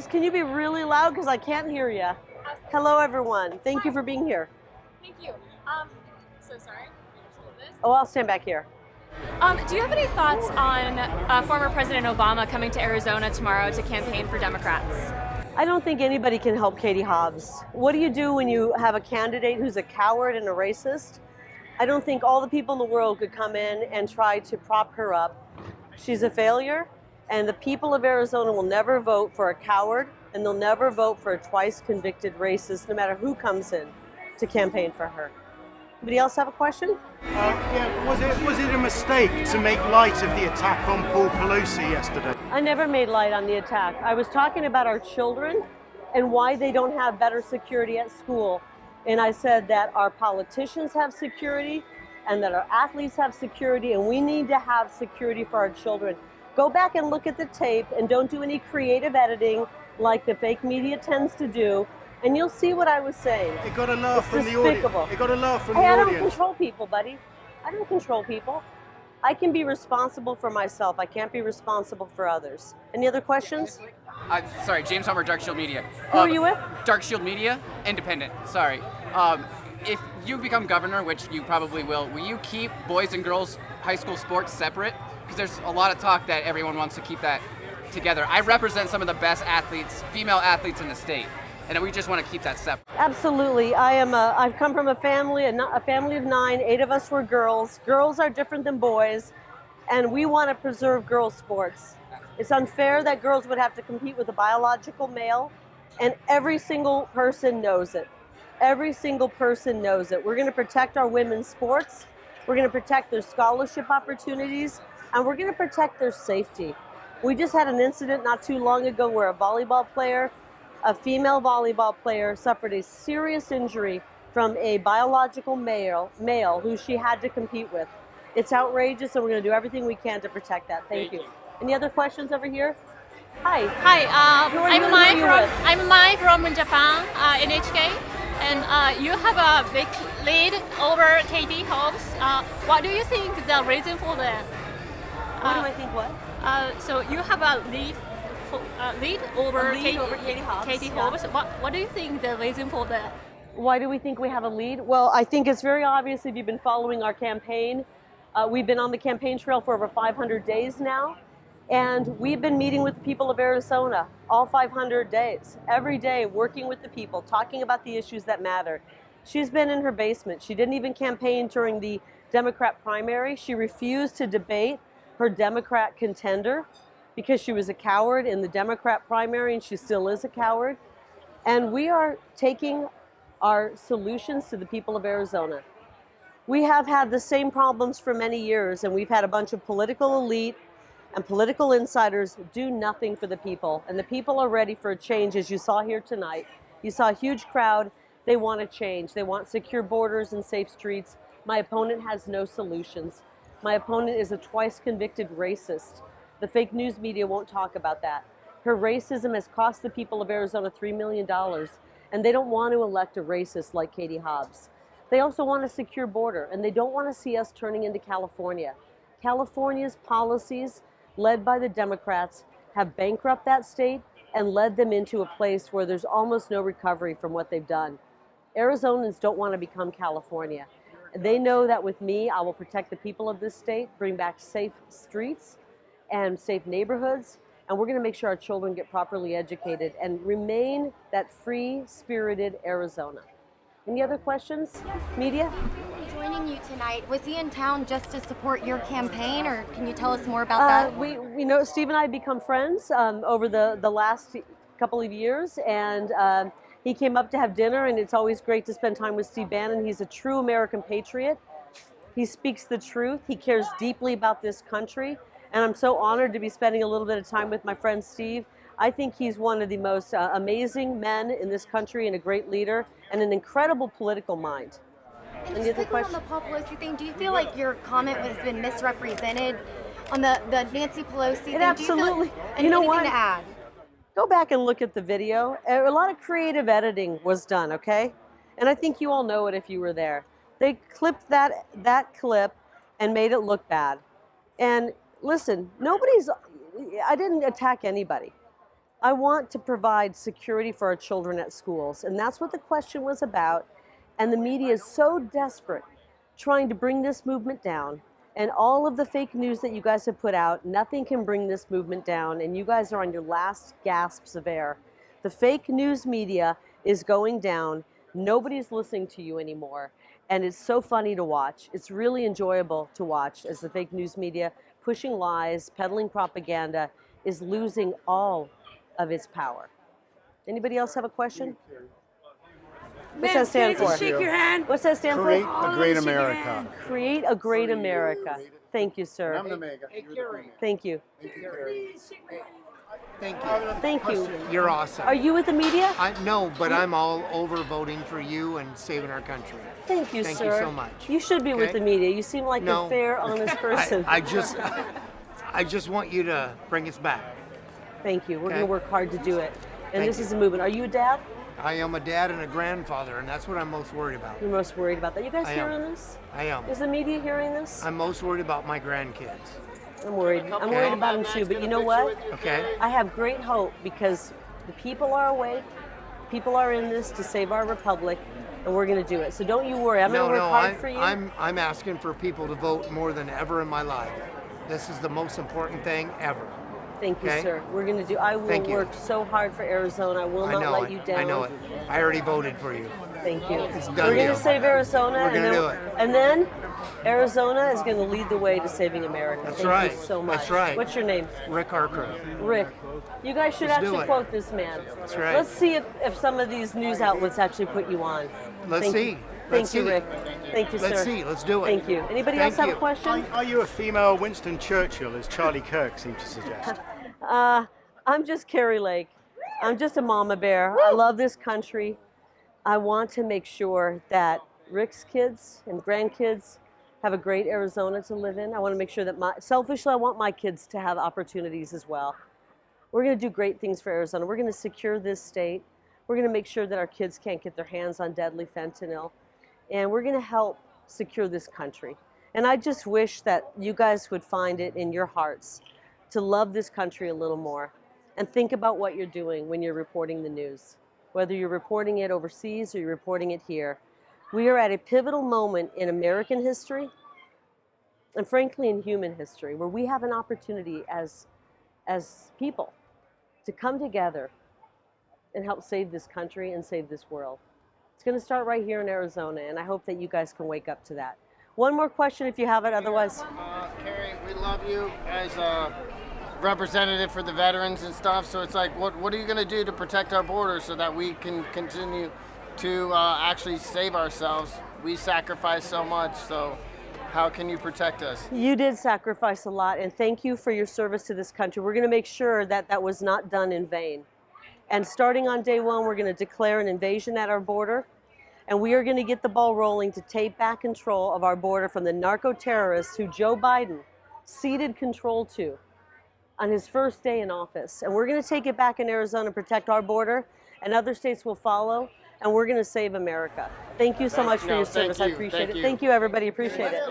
Guys, can you be really loud because I can't hear you? Hello, everyone. Thank you for being here. Thank you. So sorry. Oh, I'll stand back here. Do you have any thoughts on former President Obama coming to Arizona tomorrow to campaign for Democrats? I don't think anybody can help Katie Hobbs. What do you do when you have a candidate who's a coward and a racist? I don't think all the people in the world could come in and try to prop her up. She's a failure, and the people of Arizona will never vote for a coward, and they'll never vote for a twice convicted racist, no matter who comes in to campaign for her. Anybody else have a question? Was it a mistake to make light of the attack on Paul Pelosi yesterday? I never made light on the attack. I was talking about our children and why they don't have better security at school. And I said that our politicians have security and that our athletes have security, and we need to have security for our children. Go back and look at the tape and don't do any creative editing like the fake media tends to do. And you'll see what I was saying. It got a laugh from the audience. It got a laugh from the I audience. don't control people, buddy. I don't control people. I can be responsible for myself. I can't be responsible for others. Any other questions? Sorry, James Homer, Dark Shield Media. Who are you with? Dark Shield Media, independent. Sorry. If you become governor, which you probably will you keep boys and girls high school sports separate? Because there's a lot of talk that everyone wants to keep that together. I represent some of the best athletes, female athletes in the state, and we just want to keep that separate. Absolutely. I've come from a family of 9. 8 of us were girls. Girls are different than boys, and we want to preserve girls' sports. It's unfair that girls would have to compete with a biological male, and every single person knows it. Every single person knows it. We're going to protect our women's sports. We're going to protect their scholarship opportunities, and we're going to protect their safety. We just had an incident not too long ago where a female volleyball player suffered a serious injury from a biological male who she had to compete with. It's outrageous, and we're going to do everything we can to protect that. Thank you. Any other questions over here? Hi. Hi, I'm Mai from Japan, NHK, and you have a big lead over Katie Hobbs. What do you think the reason for that? What do I think what? So you have a lead over Katie Hobbs. Katie Hobbs. What do you think the reason for that? Why do we think we have a lead? Well, I think it's very obvious if you've been following our campaign. We've been on the campaign trail for over 500 days now, and we've been meeting with the people of Arizona all 500 days, every day, working with the people, talking about the issues that matter. She's been in her basement. She didn't even campaign during the Democrat primary. She refused to debate her Democrat contender because she was a coward in the Democrat primary, and she still is a coward. And we are taking our solutions to the people of Arizona. We have had the same problems for many years, and we've had a bunch of political elite and political insiders do nothing for the people. And the people are ready for a change, as you saw here tonight. You saw a huge crowd. They want to change. They want secure borders and safe streets. My opponent has no solutions. My opponent is a twice convicted racist. The fake news media won't talk about that. Her racism has cost the people of Arizona $3 million, and they don't want to elect a racist like Katie Hobbs. They also want a secure border, and they don't want to see us turning into California. California's policies, led by the Democrats, have bankrupted that state and led them into a place where there's almost no recovery from what they've done. Arizonans don't want to become California. They know that with me, I will protect the people of this state, bring back safe streets and safe neighborhoods, and we're going to make sure our children get properly educated and remain that free-spirited Arizona. Any other questions? Media? Joining you tonight, was he in town just to support your campaign, or can you tell us more about that? We know Steve and I have become friends over the last couple of years, and he came up to have dinner, and it's always great to spend time with Steve Bannon. He's a true American patriot. He speaks the truth. He cares deeply about this country, and I'm so honored to be spending a little bit of time with my friend Steve. I think he's one of the most amazing men in this country, and a great leader, and an incredible political mind. And just quickly on the Paul Pelosi thing, do you feel like your comment has been misrepresented on the Nancy Pelosi thing? Absolutely. You know what? To add? Go back and look at the video. A lot of creative editing was done, okay? And I think you all know it if you were there. They clipped that clip and made it look bad. And listen, I didn't attack anybody. I want to provide security for our children at schools, and that's what the question was about. And the media is so desperate trying to bring this movement down. And all of the fake news that you guys have put out, nothing can bring this movement down, and you guys are on your last gasps of air. The fake news media is going down. Nobody's listening to you anymore. And it's so funny to watch. It's really enjoyable to watch as the fake news media, pushing lies, peddling propaganda, is losing all of its power. Anybody else have a question? What's that stand for? Shake your hand. What's that stand Create for? a great America. Create a great America. Thank you, sir. I'm the mega. Thank you. Thank you. Thank you. You're awesome. Are you with the media? No, but I'm all over voting for you and saving our country. Thank you, Thank sir. you so much. You should be with Okay? the media. You seem like No. a fair, honest person. I just want you to bring us back. Thank you. We're Okay. going to work hard to do it. And Thank this you. is a movement. Are you a dad? I am a dad and a grandfather, and that's what I'm most worried about. You're most worried about that. You guys I am. hearing this? I am. Is the media hearing this? I'm most worried about my grandkids. I'm worried. I'm worried about them too. But you know what? Okay? I have great hope because the people are awake. People are in this to save our republic, and we're going to do it. So don't you worry. I'm going to work hard for you. I'm asking for people to vote more than ever in my life. This is the most important thing ever. Thank you, Okay? sir. We're going to do. I will Thank you. work so hard for Arizona. I will I not know let it. you down. I know it. I already voted for you. Thank you. It's done We're going deal. to save Arizona, We're and gonna then, do it. and then Arizona is going to lead the way to saving America. That's Thank right. you so much. That's right. What's your name? Rick Harker. Rick. You guys should Let's do actually it. quote this man. That's right. Let's see if some of these news outlets actually put you on. Let's Thank see. You. Let's Thank you, see. Rick. Thank you, sir. Let's see. Let's do it. Thank you. Anybody Thank else have you. a question? Are you a female Winston Churchill, as Charlie Kirk seemed to suggest? I'm just Kari Lake. I'm just a mama bear. I love this country. I want to make sure that Rick's kids and grandkids have a great Arizona to live in. I want to make sure that selfishly, I want my kids to have opportunities as well. We're going to do great things for Arizona. We're going to secure this state. We're going to make sure that our kids can't get their hands on deadly fentanyl. And we're going to help secure this country. And I just wish that you guys would find it in your hearts to love this country a little more and think about what you're doing when you're reporting the news, whether you're reporting it overseas or you're reporting it here. We are at a pivotal moment in American history and frankly in human history where we have an opportunity as people to come together and help save this country and save this world. It's going to start right here in Arizona, and I hope that you guys can wake up to that. One more question if you have it, otherwise. Kari, we love you as a representative for the veterans and stuff, so it's like, what are you going to do to protect our borders so that we can continue to actually save ourselves? We sacrifice so much, so how can you protect us? You did sacrifice a lot, and thank you for your service to this country. We're going to make sure that that was not done in vain. And starting on day one, we're going to declare an invasion at our border, and we are going to get the ball rolling to take back control of our border from the narco-terrorists who Joe Biden ceded control to on his first day in office. And we're going to take it back in Arizona, protect our border, and other states will follow, and we're going to save America. Thank you so much for your service. I appreciate it. Thank you, everybody. Appreciate it.